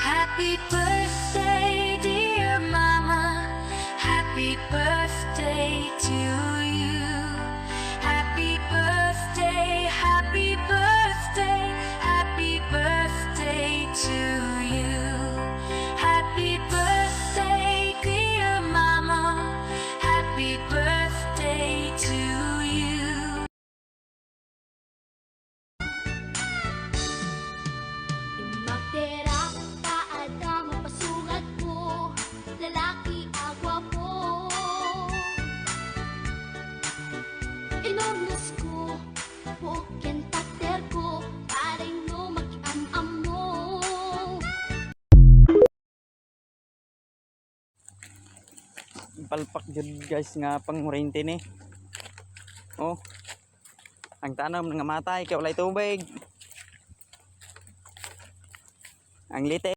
Happy birthday, dear mama. Happy birthday to you. Happy birthday, happy birthday, happy birthday to you. Happy birthday, dear mama. Happy birthday to you. Magtera ka ada mapasugat ko, lalaki agwa po. Inognos ko, pukin tater ko, paring no mag-am-am mo. Palpak jud guys nga pangurente ni. Oh. Ang tanom nga matay kay walay tubig. Ang lite